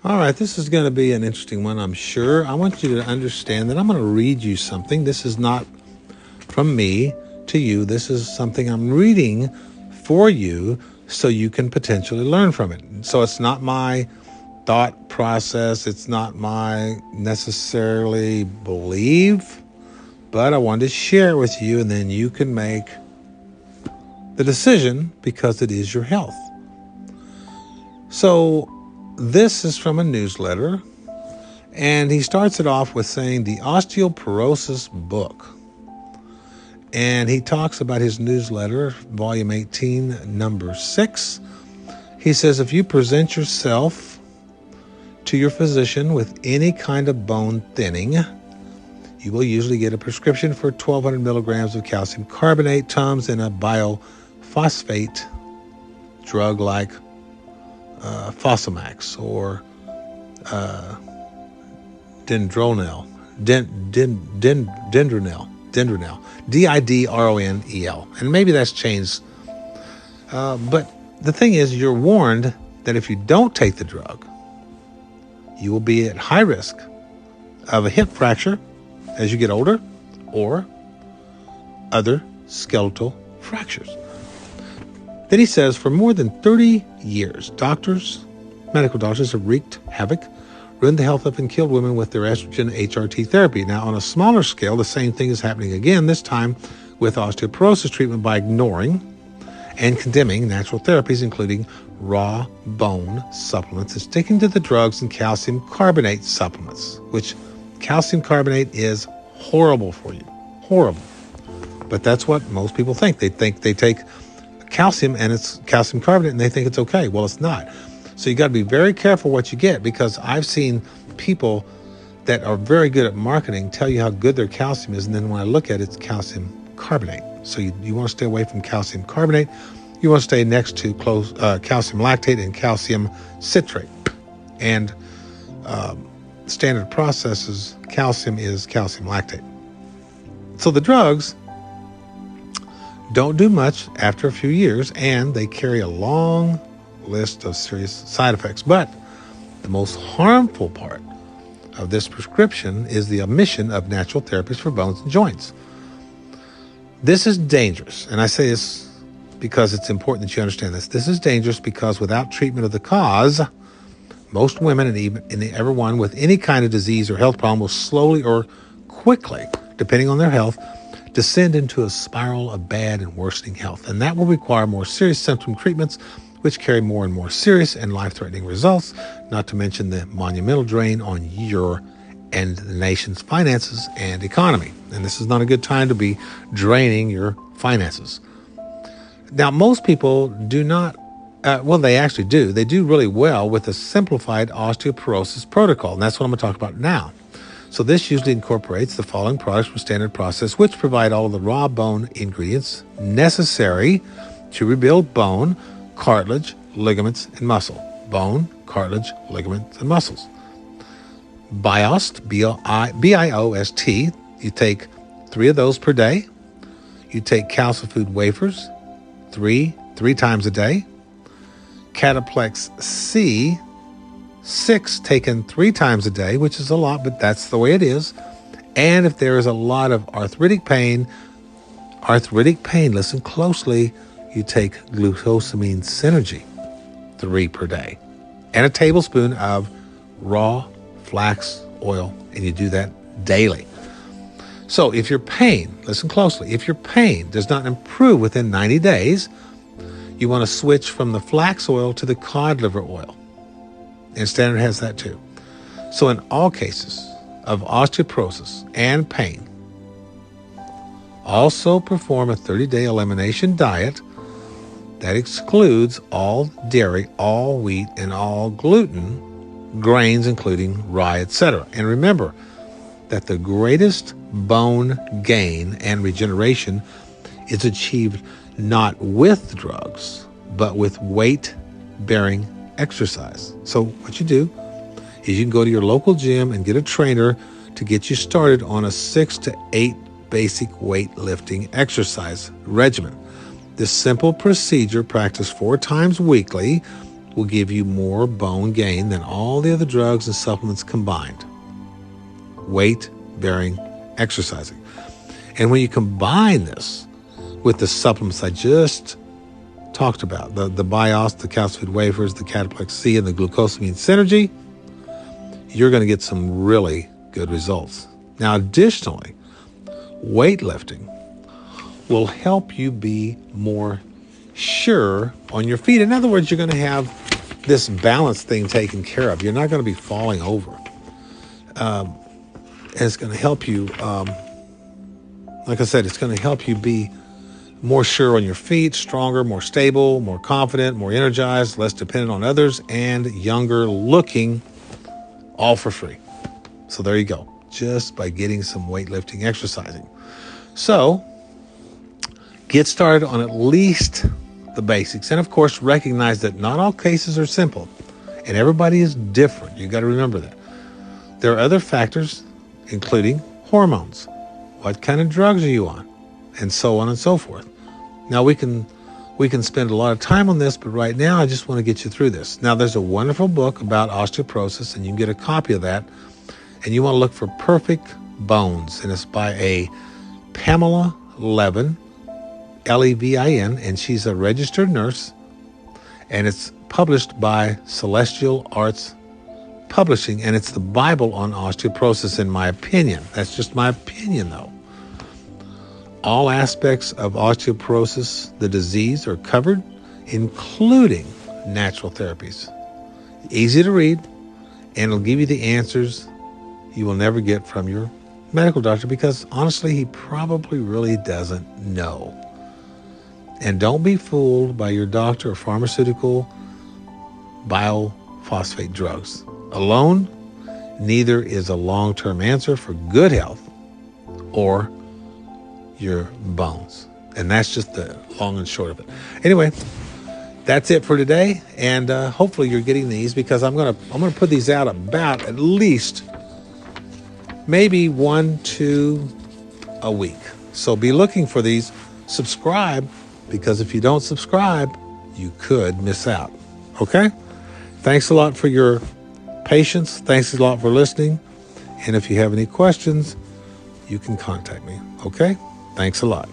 All right, this is going to be an interesting one, I'm sure. I want you to understand that I'm going to read you something. This is not from me to you. This is something I'm reading for you so you can potentially learn from it. So it's not my thought process. It's not my necessarily belief, but I wanted to share it with you, and then you can make the decision because it is your health. So this is from a newsletter, and he starts it off with saying the Osteoporosis book. And he talks about his newsletter, volume 18, number 6. He says, if you present yourself to your physician with any kind of bone thinning, you will usually get a prescription for 1,200 milligrams of calcium carbonate, Tums, and a biophosphate drug like Fosamax or Dendronel, Didronel, and maybe that's changed. But the thing is, you're warned that if you don't take the drug, you will be at high risk of a hip fracture as you get older or other skeletal fractures. Then he says, for more than 30 years, medical doctors have wreaked havoc, ruined the health of and killed women with their estrogen HRT therapy. Now, on a smaller scale, the same thing is happening again, this time with osteoporosis treatment by ignoring and condemning natural therapies, including raw bone supplements, and sticking to the drugs and calcium carbonate supplements, which calcium carbonate is horrible for you. Horrible. But that's what most people think. They think they take calcium and it's calcium carbonate and they think it's okay. Well, it's not. So you got to be very careful what you get, because I've seen people that are very good at marketing tell you how good their calcium is, and then when I look at it, it's calcium carbonate. So you want to stay away from calcium carbonate. You want to stay next to calcium lactate and calcium citrate. And standard processes, calcium is calcium lactate. So the drugs don't do much after a few years, and they carry a long list of serious side effects. But the most harmful part of this prescription is the omission of natural therapies for bones and joints. This is dangerous, and I say this because it's important that you understand this. This is dangerous because without treatment of the cause, most women and everyone with any kind of disease or health problem will slowly or quickly, depending on their health, descend into a spiral of bad and worsening health. And that will require more serious symptom treatments, which carry more and more serious and life-threatening results, not to mention the monumental drain on your and the nation's finances and economy. And this is not a good time to be draining your finances. Now, most people do not, they actually do. They do really well with a simplified osteoporosis protocol, and that's what I'm going to talk about now. So this usually incorporates the following products from standard process, which provide all of the raw bone ingredients necessary to rebuild bone, cartilage, ligaments, and muscle. Bone, cartilage, ligaments, and muscles. Biost, B-I-O-S-T, you take 3 of those per day. You take calcifood wafers, three times a day. Cataplex C, 6 taken 3 times a day, which is a lot, but that's the way it is. And if there is a lot of arthritic pain, listen closely, you take glucosamine synergy, 3 per day. And a tablespoon of raw flax oil, and you do that daily. So if your pain, listen closely, if your pain does not improve within 90 days, you want to switch from the flax oil to the cod liver oil. And Standard has that too. So in all cases of osteoporosis and pain, also perform a 30-day elimination diet that excludes all dairy, all wheat, and all gluten, grains, including rye, etc. And remember that the greatest bone gain and regeneration is achieved not with drugs, but with weight-bearing exercise. So what you do is you can go to your local gym and get a trainer to get you started on a 6 to 8 basic weightlifting exercise regimen. This simple procedure, practiced 4 times weekly, will give you more bone gain than all the other drugs and supplements combined. Weight-bearing exercising. And when you combine this with the supplements I just talked about, the BIOS, the calcium wafers, the Cataplex C, and the glucosamine synergy, you're going to get some really good results. Now, additionally, weightlifting will help you be more sure on your feet. In other words, you're going to have this balance thing taken care of. You're not going to be falling over. And it's going to help you, like I said, it's going to help you be more sure on your feet, stronger, more stable, more confident, more energized, less dependent on others, and younger looking, all for free. So there you go, just by getting some weightlifting exercising. So get started on at least the basics. And of course, recognize that not all cases are simple and everybody is different. You got to remember that. There are other factors, including hormones. What kind of drugs are you on? And so on and so forth. Now we can spend a lot of time on this, but right now I just want to get you through this. Now there's a wonderful book about osteoporosis, and you can get a copy of that. And you want to look for Perfect Bones, and it's by a Pamela Levin, Levin, and she's a registered nurse, and it's published by Celestial Arts Publishing, and it's the Bible on osteoporosis, in my opinion. That's just my opinion, though. All aspects of osteoporosis, the disease, are covered, including natural therapies. Easy to read, and it'll give you the answers you will never get from your medical doctor, because honestly, he probably really doesn't know. And don't be fooled by your doctor or pharmaceutical biophosphate drugs. Alone, neither is a long-term answer for good health or your bones. And that's just the long and short of it. Anyway, that's it for today. And hopefully you're getting these, because I'm gonna put these out about at least maybe 1-2 a week. So be looking for these. Subscribe, because if you don't subscribe, you could miss out. Okay? Thanks a lot for your patience. Thanks a lot for listening. And if you have any questions, you can contact me. Okay? Thanks a lot.